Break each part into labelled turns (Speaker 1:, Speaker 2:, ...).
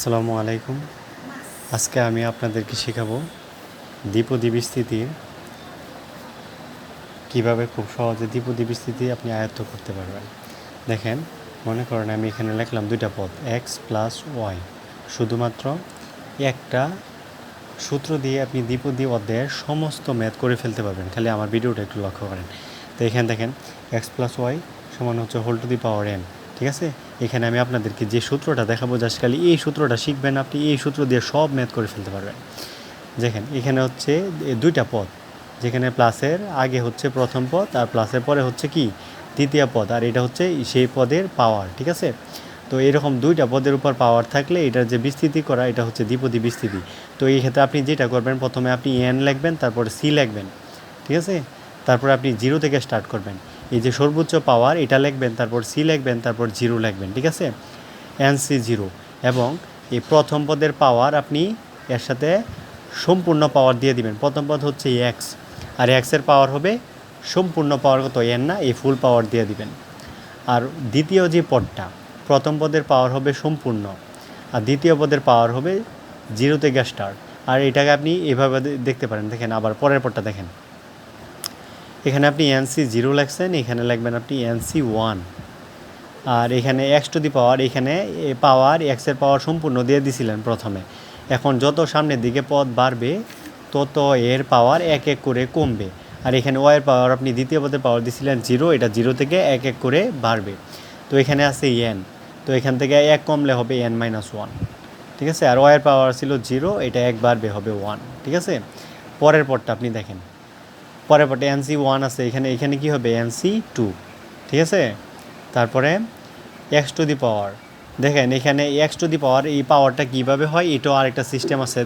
Speaker 1: আসসালামু আলাইকুম। আজকে আমি আপনাদেরকে শেখাবো দ্বিপদী বিস্তৃতির কীভাবে খুব সহজে দ্বিপদী বিস্তৃতি আপনি আয়ত্ত করতে পারবেন। দেখেন, মনে করেন আমি এখানে লিখলাম দুইটা পদ এক্স প্লাস ওয়াই। শুধুমাত্র একটা সূত্র দিয়ে আপনি দ্বিপদী অধ্যায়ের সমস্ত ম্যাথ করে ফেলতে পারবেন। খালি আমার ভিডিওটা একটু লক্ষ্য করেন। তো এখানে দেখেন এক্স প্লাস ওয়াই সমান হচ্ছে whole to the power N. ঠিক আছে, এখানে আমি আপনাদেরকে যে সূত্রটা দেখাবো জাস্ট খালি এই সূত্রটা শিখবেন, আপনি এই সূত্র দিয়ে সব ম্যাথ করে ফেলতে পারবেন। দেখেন এখানে হচ্ছে দুইটা পদ, যেখানে প্লাসের আগে হচ্ছে প্রথম পদ আর প্লাসের পরে হচ্ছে কি দ্বিতীয় পদ, আর এটা হচ্ছে সেই পদের পাওয়ার। ঠিক আছে, তো এরকম দুইটা পদের উপর পাওয়ার থাকলে এটার যে বিস্তৃতি করা এটা হচ্ছে দ্বিপদী বিস্তৃতি। তো এই ক্ষেত্রে আপনি যেটা করবেন, প্রথমে আপনি এন লিখবেন, তারপরে সি লিখবেন। ঠিক আছে, তারপরে আপনি জিরো থেকে স্টার্ট করবেন। এই যে সর্বোচ্চ পাওয়ার এটা লিখবেন, তারপর সি লিখবেন, তারপর জিরো লিখবেন। ঠিক আছে, এন সি জিরো, এবং এই প্রথম পদের পাওয়ার আপনি এর সাথে সম্পূর্ণ পাওয়ার দিয়ে দিবেন। প্রথম পদ হচ্ছে এক্স, আর এক্সের পাওয়ার হবে সম্পূর্ণ পাওয়ার কত এন না, এই ফুল পাওয়ার দিয়ে দিবেন। আর দ্বিতীয় যে পদটা, প্রথম পদের পাওয়ার হবে সম্পূর্ণ, আর দ্বিতীয় পদের পাওয়ার হবে জিরো থেকে স্টার্ট। আর এটাকে আপনি এভাবে দেখতে পারেন। দেখেন আবার পরের পদটা দেখেন, এখানে আপনি এনসি জিরো লিখছেন, এখানে লিখবেন আপনি এনসি ওয়ান। আর এখানে এক্স টু দি পাওয়ার, এখানে পাওয়ার এক্সের পাওয়ার সম্পূর্ণ দিয়ে দিছিলেন প্রথমে। এখন যত সামনের দিকে পদ বাড়বে তত এর পাওয়ার এক এক করে কমবে। আর এখানে ওয়ের পাওয়ার আপনি দ্বিতীয় পদের পাওয়ার দিছিলেন জিরো, এটা জিরো থেকে এক এক করে বাড়বে। তো এখানে আছে এন, তো এখান থেকে এক কমলে হবে এন মাইনাস ওয়ান। ঠিক আছে, আর ওয়ের পাওয়ার ছিল জিরো, এটা এক বাড়বে হবে ওয়ান। ঠিক আছে, পরের পদটা আপনি দেখেন, পরের পদে এনসি ওয়ান আছে, এখানে এখানে কী হবে এনসি টু। ঠিক আছে, তারপরে এক্স টু দি পাওয়ার, দেখেন এখানে এক্স টু দি পাওয়ার এই পাওয়ারটা কীভাবে হয় এটাও আরেকটা সিস্টেম আছে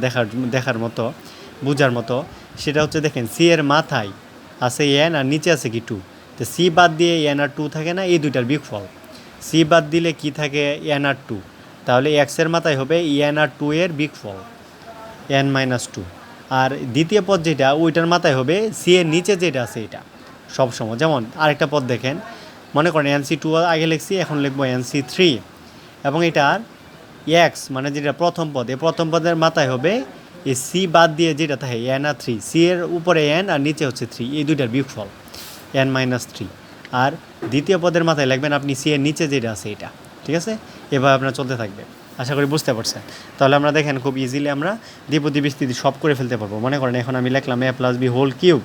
Speaker 1: দেখার মতো, বোঝার মতো। সেটা হচ্ছে দেখেন সি এর মাথায় আছে এন আর নিচে আছে কি টু। তো সি বাদ দিয়ে এন আর টু থাকে না, এই দুইটার বিগফল। সি বাদ দিলে কি থাকে এন আর টু, তাহলে এক্সের মাথায় হবে এন আর টু এর বিগফল এন মাইনাস টু। আর দ্বিতীয় পদ যেটা ওইটার মাথায় হবে সি এর নিচে যেটা আছে এটা সবসময়। যেমন আরেকটা পদ দেখেন, মনে করেন এনসি টু আগে লিখছি, এখন লিখবো এনসি থ্রি, এবং এটার এক্স মানে যেটা প্রথম পদ, এই প্রথম পদের মাথায় হবে এই সি বাদ দিয়ে যেটা থাকে এন আর থ্রি, সি এর উপরে এন আর নিচে হচ্ছে থ্রি, এই দুইটার বিগফল এন মাইনাস থ্রি। আর দ্বিতীয় পদের মাথায় লিখবেন আপনি সি এর নিচে যেটা আছে এটা। ঠিক আছে, এভাবে আপনার চলতে থাকবে। আশা করি বুঝতে পারছেন। তাহলে আমরা দেখেন খুব ইজিলি আমরা দ্বিপদী বিস্তৃতি সব করে ফেলতে পারবো। মনে করেন এখন আমি লিখলাম এ প্লাস বি হোল কিউব।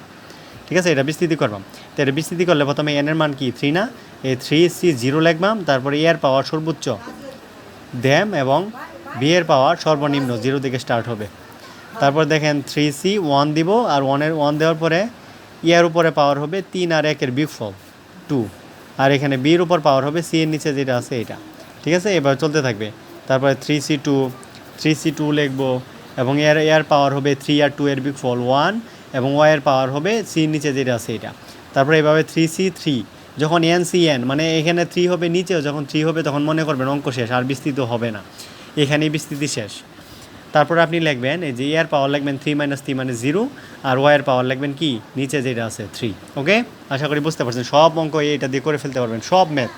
Speaker 1: ঠিক আছে, এটা বিস্তৃতি করবাম। তো এটা বিস্তৃতি করলে প্রথমে এনের মান কি থ্রি না, এই থ্রি সি জিরো লিখবাম, তারপরে এর পাওয়ার সর্বোচ্চ ড্যাম এবং বি এর পাওয়ার সর্বনিম্ন জিরো থেকে স্টার্ট হবে। তারপর দেখেন থ্রি সি ওয়ান দিব, আর ওয়ান দেওয়ার পরে এর উপরে পাওয়ার হবে তিন আর একের বিগফল টু, আর এখানে বির উপর পাওয়ার হবে সি এর নিচে যেটা আছে এটা। ঠিক আছে, এবার চলতে থাকবে। তারপরে থ্রি সি টু লিখবো, এবং এর পাওয়ার হবে থ্রি আর টু এর বিগফল ওয়ান, এবং ওয়াইয়ের পাওয়ার হবে সির নিচে যেটা আছে এটা। তারপরে এভাবে থ্রি সি থ্রি, যখন এন সি এন মানে এখানে থ্রি হবে নিচেও, যখন থ্রি হবে তখন মনে করবেন অঙ্ক শেষ, আর বিস্তৃত হবে না, এখানেই বিস্তৃতি শেষ। তারপরে আপনি লিখবেন এই যে এর পাওয়ার লিখবেন থ্রি মাইনাস থ্রি মানে জিরো, আর ওয়াইয়ের পাওয়ার লিখবেন কি নিচে যেটা আছে থ্রি। ওকে, আশা করি বুঝতে পারছেন। সব অঙ্ক এটা দিয়ে করে ফেলতে পারবেন, সব ম্যাথ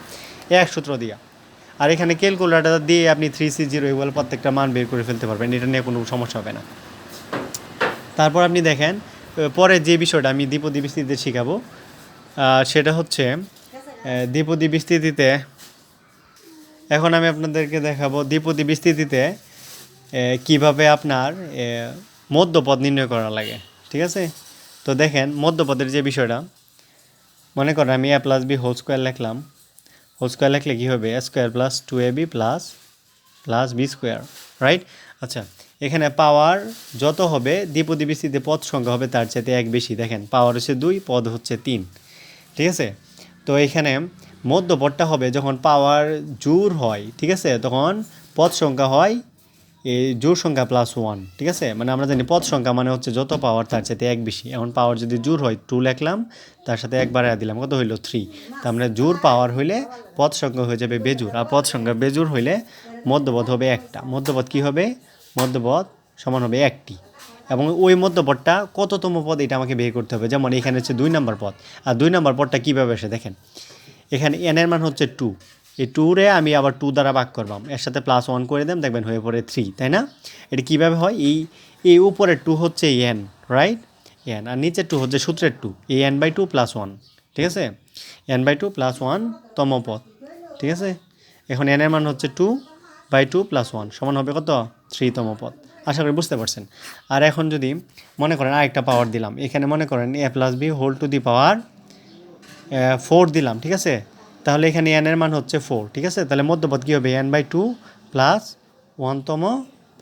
Speaker 1: এক সূত্র দিয়া। আর এখানে ক্যালকুলেটর দিয়ে আপনি থ্রি সি জিরো এগুলো প্রত্যেকটা মান বের করে ফেলতে পারবেন, এটা নিয়ে কোনো সমস্যা হবে না। তারপর আপনি দেখেন পরে যে বিষয়টা আমি দ্বিপদী বিস্তৃতিতে শেখাবো, সেটা হচ্ছে দ্বিপদী বিস্তৃতিতে। এখন আমি আপনাদেরকে দেখাবো দ্বিপদী বিস্তৃতিতে কিভাবে আপনার মধ্যপদ নির্ণয় করা লাগে। ঠিক আছে, তো দেখেন মধ্যপদের যে বিষয়টা, মনে করেন আমি A plus B whole square লিখলাম। হোল স্কোয়ার লিখলে কী হবে, A square plus two A B plus B square, right. আচ্ছা, এখানে পাওয়ার যত হবে দ্বিপদী বিস্তৃতিতে পদ সংখ্যা হবে তার চাইতে এক বেশি। দেখেন পাওয়ার হচ্ছে 2, পদ হচ্ছে 3। ঠিক আছে, তো এখানে মধ্যপদটা হবে যখন পাওয়ার জোড় হয়। ঠিক আছে, তখন পদ সংখ্যা হয় এই জোড় সংখ্যা প্লাস 1। ঠিক আছে, মানে আমরা জানি পদ সংখ্যা মানে হচ্ছে যত পাওয়ার তার চাইতে এক বেশি। এখন পাওয়ার যদি জোড় হয় 2 লিখলাম, তার সাথে এক বাড়ায় দিলাম, কত হইল 3। তার মানে জোড় পাওয়ার হইলে পদ সংখ্যা হয়ে যাবে বেজোড়, আর পদ সংখ্যা বেজোড় হইলে মধ্যপদ হবে একটা। মধ্যপদ কি হবে, মধ্যপদ সমান হবে একটি, এবং ওই মধ্যপদটা কততম পদ এটা আমাকে বের করতে হবে। যেমন এখানে হচ্ছে 2 নম্বর পদ, আর 2 নম্বর পদটা কীভাবে আসে দেখেন, এখানে এন এর মান হচ্ছে 2, এই 2 রে আমি আবার 2 দ্বারা ভাগ করবাম, এর সাথে +1 করে দেন, দেখবেন হয়ে পড়ে 3, তাই না? এটা কীভাবে হয়, এই উপরের 2 হচ্ছে n, রাইট, n, আর নিচের 2 হচ্ছে সূত্রের 2, এই n/2 + 1, ঠিক আছে, n/2 + 1 তম পদ, ঠিক আছে। এখন n এর মান হচ্ছে 2/2 + 1 সমান হবে কত, 3 তম পদ। আশা করি বুঝতে পারছেন। আর এখন যদি মনে করেন আরেকটা পাওয়ার দিলাম, এখানে মনে করেন a + b whole to the power 4 দিলাম, ঠিক আছে, তাহলে এখানে n এর মান হচ্ছে 4, ঠিক আছে, তাহলে মধ্যপদ কী হবে, n/2 + 1 তম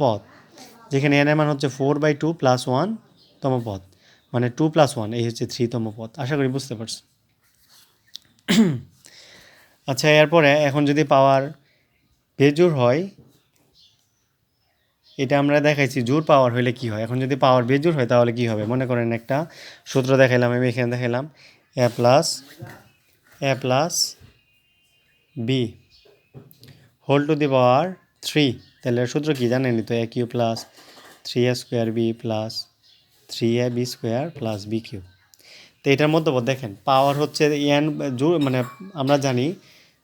Speaker 1: পদ, যেখানে n এর মান হচ্ছে 4/2 + 1 তম পদ, মানে 2 + 1 এই হচ্ছে 3 তম পদ। আশা করি বুঝতে পারছেন। আচ্ছা, এরপরে এখন যদি পাওয়ার বেজোড় হয়, এটা আমরা দেখাইছি জোড় পাওয়ার হলে কি হয়, এখন যদি পাওয়ার বেজোড় হয় তাহলে কি হবে, মনে করেন একটা সূত্র দেখাইলাম, আমি এখানে দেখাইলাম a + b whole to the power 3, তাহলে সূত্র কি জানেনই তো, a³ + 3a² b + 3ab² + b³। তো এটার মধ্যপদ দেখেন, পাওয়ার হচ্ছে n মানে আমরা জানি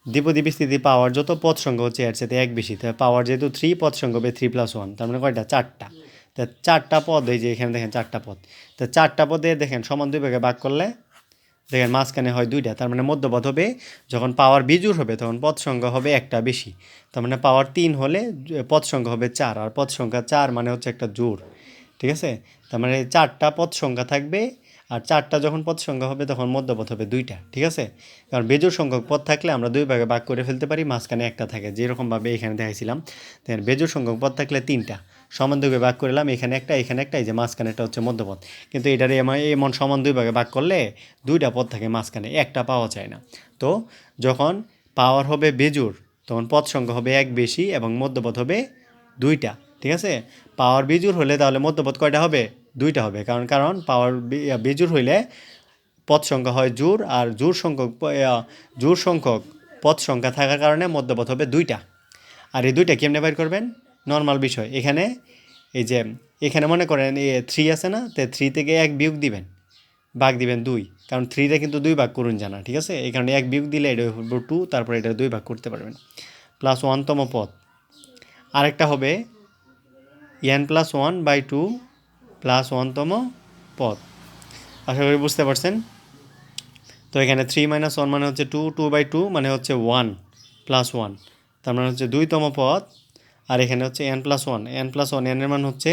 Speaker 1: দ্বিপদী বিস্তৃতি পাওয়ার যত পদ সংখ্যা হচ্ছে এর সাথে এক বেশি, তাই পাওয়ার যেহেতু 3 পদ সংখ্যা হবে 3 + 1, তার মানে কয়টা, 4টা। তা 4টা পদ, এই যে এখানে দেখেন 4টা পদ, তো 4টা পদে দেখেন সমান 2 ভাগে ভাগ করলে দেখেন মাঝখানে হয় 2টা, তার মানে মধ্যপদ হবে, যখন পাওয়ার বিজোড় হবে তখন পদ সংখ্যা হবে একটা বেশি, তার মানে পাওয়ার 3 হলে পদ সংখ্যা হবে 4, আর পদ সংখ্যা 4 মানে হচ্ছে একটা জোড়, ঠিক আছে। তার মানে 4টা পদ সংখ্যা থাকবে, আর 4টা যখন পদ সংখ্যা হবে তখন মধ্যপদ হবে 2টা, ঠিক আছে। কারণ বেজোড় সংখ্যক পদ থাকলে আমরা 2 ভাগে ভাগ করে ফেলতে পারি, মাঝখানে একটা থাকে, যেরকমভাবে এখানে দেখাইছিলাম। দেখেন বেজোড় সংখ্যক পদ থাকলে 3টা সমান 2 ভাগে ভাগ করলাম, এখানে একটা, এখানে একটা, এই যে মাঝখানেটা হচ্ছে মধ্যপদ। কিন্তু এটার এমন সমান 2 ভাগে ভাগ করলে 2টা পদ থাকে মাঝখানে, একটা পাওয়া যায় না। তো যখন পাওয়ার হবে বেজোড় তখন পদ সংখ্যা হবে এক বেশি এবং মধ্যপদ হবে 2টা, ঠিক আছে। পাওয়ার বিজোড় হলে তাহলে মধ্যপদ কয়টা হবে, 2টা হবে, কারণ পাওয়ার বিজোড় হইলে পদ সংখ্যা হয় জোড়, আর জোড় সংখ্যক পদ সংখ্যা থাকার কারণে মধ্যপদ হবে 2টা। আর এই 2টা কেমনে বের করবেন, নর্মাল বিষয়, এখানে এই যে এখানে মনে করেন 3 আছে না, তো 3 থেকে 1 বিয়োগ দিবেন, ভাগ দিবেন 2, কারণ 3টা কিন্তু 2 ভাগ করুন জানা, ঠিক আছে, এই কারণে 1 বিয়োগ দিলে এটা হবে 2, তারপরে এটা 2 ভাগ করতে পারবেন, +1 তম পদ। আরেকটা হবে n + 1/2 + 1 তম পদ। আশা করি বুঝতে পারছেন। তো এখানে 3 - 1 মানে হচ্ছে 2, 2/2 মানে হচ্ছে 1 + 1, তার মানে হচ্ছে 2 তম পদ। আর এখানে হচ্ছে n + 1, n এর মান হচ্ছে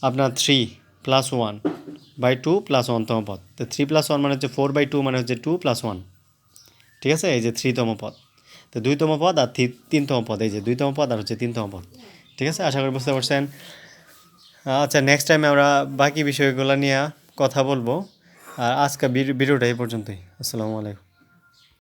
Speaker 1: আপনার 3 + 1/2 + 1 তম পদ। তো 3 + 1 মানে হচ্ছে 4/2 মানে হচ্ছে 2 + 1, ঠিক আছে, এই যে 3 তম পদ। তো 2 তম পদ আর 3 তম পদ, এই যে 2 তম পদ আর হচ্ছে 3 তম পদ, ঠিক আছে, আশা করি বুঝতে পারছেন। আচ্ছা, নেক্সট টাইমে আমরা বাকি বিষয়গুলো নিয়ে কথা বলবো। আর আজকে ভিডিওটা এই পর্যন্তই। আসসালামু আলাইকুম।